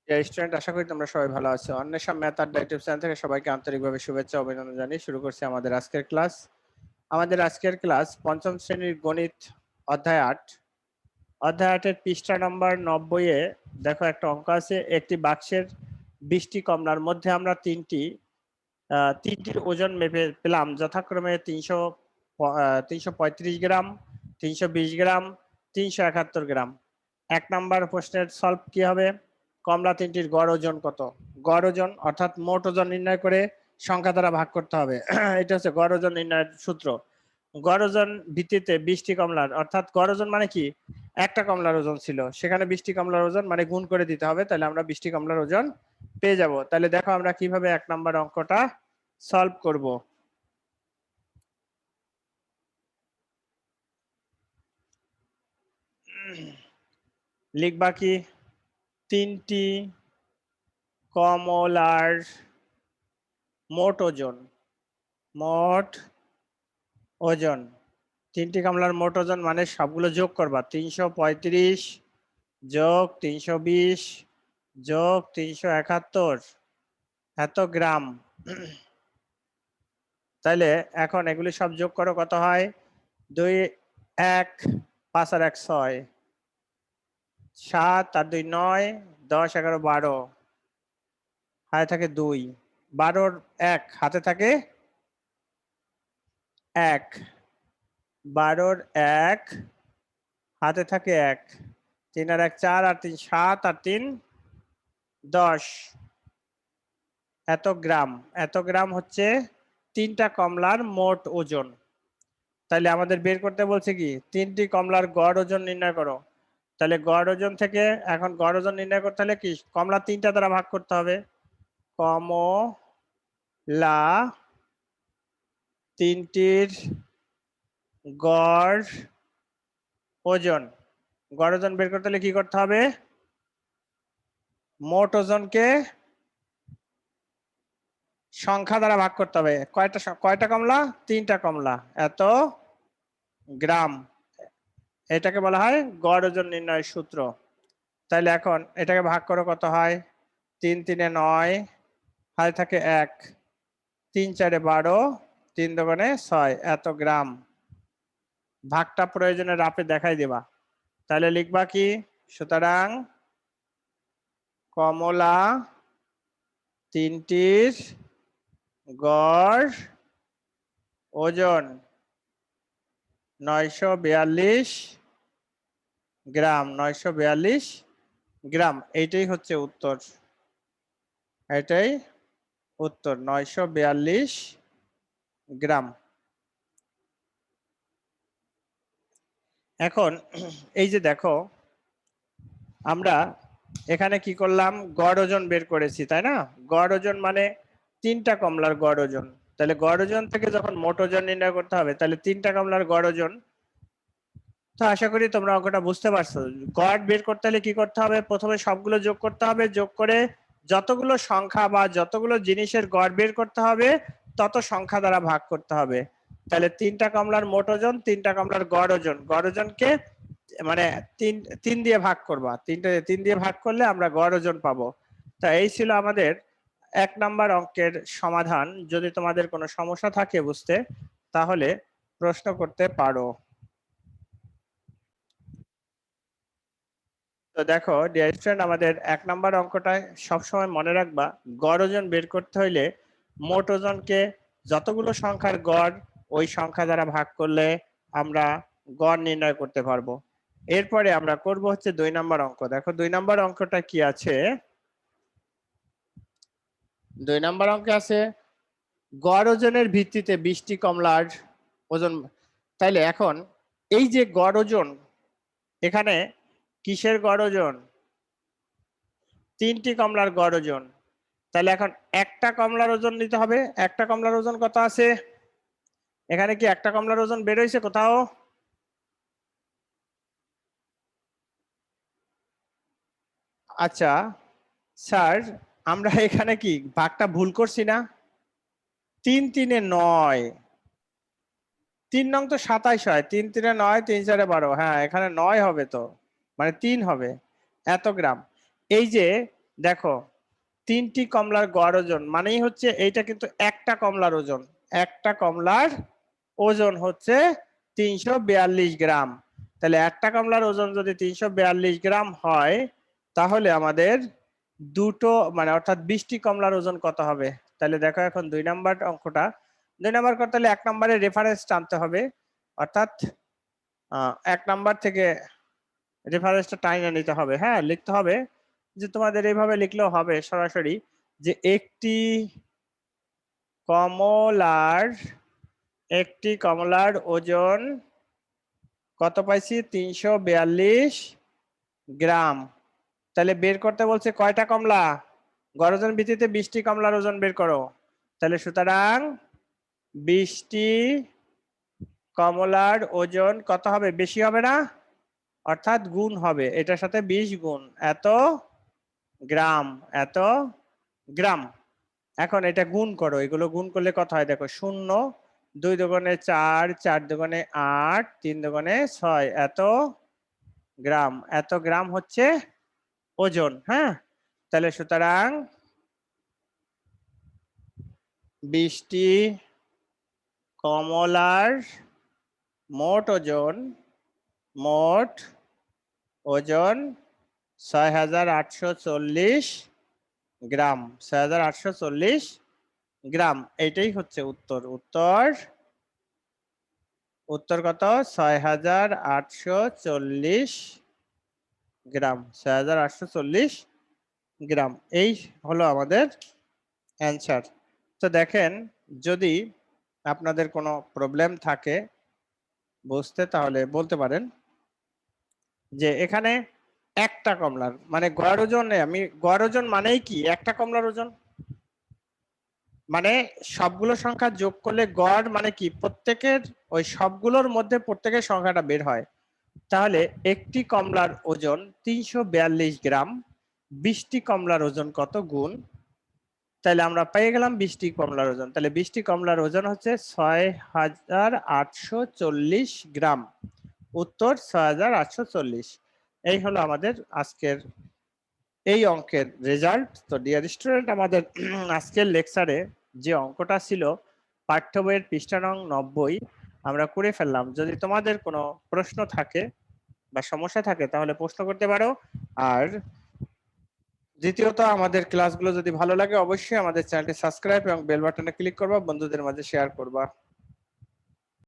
Student, আশা করি তোমরা সবাই ভালো আছো। অন্বেষা ম্যাথ আড্ডা ইউটিউব চ্যানেল থেকে সবাইকে আন্তরিকভাবে শুভেচ্ছা অভিনন্দন জানিয়ে শুরু করছি আমাদের আজকের ক্লাস। পঞ্চম শ্রেণীর গণিত অধ্যায় 8। অধ্যায় 8-এর পৃষ্ঠা নম্বর 90 এ দেখো একটা অঙ্ক আছে। একটি বাক্সের 20টি কমলার মধ্যে আমরা তিনটির ওজন মেপে পেলাম, যথাক্রমে 335 গ্রাম, 320 গ্রাম, 371 গ্রাম। 1 নম্বর প্রশ্নের সলভ কি হবে? কমলা তিনটির গড় ওজন কত? গড় ওজন অর্থাৎ মোট ওজন নির্ণয় করে সংখ্যা দ্বারা ভাগ করতে হবে। এটা হচ্ছে গড় ওজন নির্ণয়ের সূত্র। গড় ওজন ভিত্তিতে 20টি কমলার, অর্থাৎ গড় ওজন মানে কি, একটা কমলার ওজন ছিল, সেখানে 20টি কমলার ওজন মানে গুণ করে দিতে হবে, তাহলে আমরা 20টি কমলার ওজন পেয়ে যাব। তাহলে দেখো আমরা কিভাবে 1 নম্বর অঙ্কটা সলভ করব। লিখবা কি, তিনটি কমলার মোট ওজন, মোট ওজন, তিনটি কমলার মোট ওজন মানে সবগুলো যোগ করবা। 335 যোগ 320 যোগ 371 এত গ্রাম। তাহলে এখন এগুলি সব যোগ করো, কত হয়? 2 1 5 আর 1 6, 7 আর 2 9, 10 11 12, হাতে থাকে 2, 12 1 হাতে থাকে 1, 12 1 হাতে থাকে 1, 3 আর 1 4 আর 3 7 আর 3 10 এত গ্রাম। এত গ্রাম হচ্ছে তিনটা কমলার মোট ওজন। তাহলে আমাদের বের করতে বলছে কি, তিনটি কমলার গড় ওজন নির্ণয় করো। তাহলে গড় ওজন থেকে এখন গড় ওজন নির্ণয় করতে হলে কি, কমলা তিনটা দ্বারা ভাগ করতে হবে। কমলা তিনটির গড় ওজন, গড় ওজন বের করতে হলে কি করতে হবে? মোট ওজনকে সংখ্যা দ্বারা ভাগ করতে হবে। কয়টা কমলা? তিনটা কমলা, এত গ্রাম। এটাকে বলা হয় গড় ওজন নির্ণয়ের সূত্র। তাহলে এখন এটাকে ভাগ করো, কত হয়? 3 3 9, হাতে থাকে 1, 3 4 12, 3 2 6 এত গ্রাম। ভাগটা প্রয়োজনে রাপে দেখাই দেবা। তাহলে লিখবা কি, সুতরাং কমলা তিনটির গড় ওজন 942 গ্রাম। 942 গ্রাম, এইটাই হচ্ছে উত্তর। এটাই উত্তর, 942 গ্রাম। এখন এই যে দেখো, আমরা এখানে কি করলাম, গড় ওজন বের করেছি, তাই না? গড় ওজন মানে তিনটা কমলার গড় ওজন। তাহলে গড় ওজন থেকে যখন মোট ওজন নির্ণয় করতে হবে, তাহলে তিনটা কমলার গড় ওজন। তো আশা করি তোমরা অঙ্কটা বুঝতে পারছো। গড় বের করতে হলে কি করতে হবে? প্রথমে সবগুলো যোগ করতে হবে, যোগ করে যতগুলো সংখ্যা বা যতগুলো জিনিসের গড় বের করতে হবে তত সংখ্যা দ্বারা ভাগ করতে হবে। তাহলে তিনটা কমলার মোট ওজন, তিনটা কমলার গড় ওজন, গড় ওজনকে মানে তিন দিয়ে ভাগ করবা। তিন দিয়ে ভাগ করলে আমরা গড় ওজন পাবো। তা এই ছিল আমাদের 1 নম্বর অঙ্কের সমাধান। যদি তোমাদের কোনো সমস্যা থাকে বুঝতে, তাহলে প্রশ্ন করতে পারো। তো দেখো ডিয়ার স্টুডেন্ট, আমাদের 1 নম্বর অঙ্কটায় সবসময় মনে রাখবা, গড় ওজন বের করতে হইলে মোট ওজনকে যতগুলো সংখ্যার গড় ওই সংখ্যা দ্বারা ভাগ করলে আমরা গড় নির্ণয় করতে পারবো। এরপরে আমরা করব হচ্ছে 2 নম্বর অঙ্ক। দেখো 2 নম্বর অঙ্কটা কি আছে। 2 নম্বর অঙ্কে আছে গড় ওজনের ভিত্তিতে 20টি কমলার ওজন। তাইলে এখন এই যে গড় ওজন, এখানে কিসের গড় ওজন? তিনটি কমলার গড় ওজন। তাহলে এখন একটা কমলার ওজন নিতে হবে। একটা কমলার ওজন কত আছে? এখানে কি একটা কমলার ওজন বের হয়েছে কোথাও? আচ্ছা স্যার, আমরা এখানে কি ভাগটা ভুল করছি না? 3 3 9, 3 নং তো 27 হয়, 3 3 9, 3 4 12, হ্যাঁ এখানে 9 হবে, তো মানে 3 হবে। এত গ্রাম। এই যে দেখো 3টি কমলার গড় ওজন মানেই হচ্ছে এইটা কিন্তু একটা কমলার ওজন, একটা কমলার ওজন হচ্ছে 342 গ্রাম। তাহলে একটা কমলার ওজন যদি 342 গ্রাম হয় তাহলে আমাদের দুটো মানে অর্থাৎ 20টি কমলার ওজন কত হবে। তাহলে দেখো এখন 2 নাম্বার অঙ্কটা, 2 নাম্বার করতে হলে 1 নম্বরের রেফারেন্স টানতে হবে, অর্থাৎ 1 নাম্বার থেকে রেফারেন্সটা টাইনা নিতে হবে। হ্যাঁ, লিখতে হবে যে তোমাদের এইভাবে লিখলেও হবে সরাসরি, যে একটি কমলার ওজন কত পাইছি 342 গ্রাম। তাহলে বের করতে বলছে কয়টা কমলা, গড় ওজন ভিত্তিতে 20টি কমলার ওজন বের করো। তাহলে সুতরাং 20টি কমলার ওজন কত হবে, বেশি হবে না, অর্থাৎ গুণ হবে, এটার সাথে 20 গুণ এত গ্রাম, এত গ্রাম। এখন এটা গুণ করো, এগুলো গুণ করলে কত হয় দেখো, 0 2 দুগুণে 4, 4 দুগুণে 8, 3 দুগুণে 6, এত গ্রাম, এত গ্রাম হচ্ছে ওজন। হ্যাঁ, তাহলে সুতরাং 20টি কমলার মোট ওজন 6840 গ্রাম, 6840 গ্রাম। এইটাই হচ্ছে উত্তর। উত্তর কত, 6840 গ্রাম, 6840 গ্রাম। এই হলো আমাদের অ্যান্সার। তো দেখেন, যদি আপনাদের কোনো প্রবলেম থাকে বুঝতে তাহলে বলতে পারেন। যে এখানে একটা কমলার মানে গড় ওজনে, আমি গড় ওজন মানেই কি, একটা কমলার ওজন মানে সবগুলো সংখ্যা যোগ করলে গড় মানে কি, প্রত্যেকের ওই সবগুলোর মধ্যে প্রত্যেকের সংখ্যাটা বের হয়। তাহলে একটি কমলার ওজন 342 গ্রাম, 20টি কমলার ওজন কত গুণ, তাহলে আমরা পেয়ে গেলাম 20টি কমলার ওজন। তাহলে 20টি কমলার ওজন হচ্ছে 6840 গ্রাম। উত্তর 6840। এই হলো আমাদের আজকের এই অঙ্কের রেজাল্ট। তো ডিয়ার স্টুডেন্ট, আমাদের আজকের লেকচারে যে অঙ্কটা ছিল পাঠ্য বইয়ের পৃষ্ঠা নং 90 আমরা করে ফেললাম। যদি তোমাদের কোনো প্রশ্ন থাকে বা সমস্যা থাকে তাহলে প্রশ্ন করতে পারো। আর দ্বিতীয়ত, আমাদের ক্লাসগুলো যদি ভালো লাগে অবশ্যই আমাদের চ্যানেলটি সাবস্ক্রাইব এবং বেল বাটনে ক্লিক করবা, বন্ধুদের মাঝে শেয়ার করবা।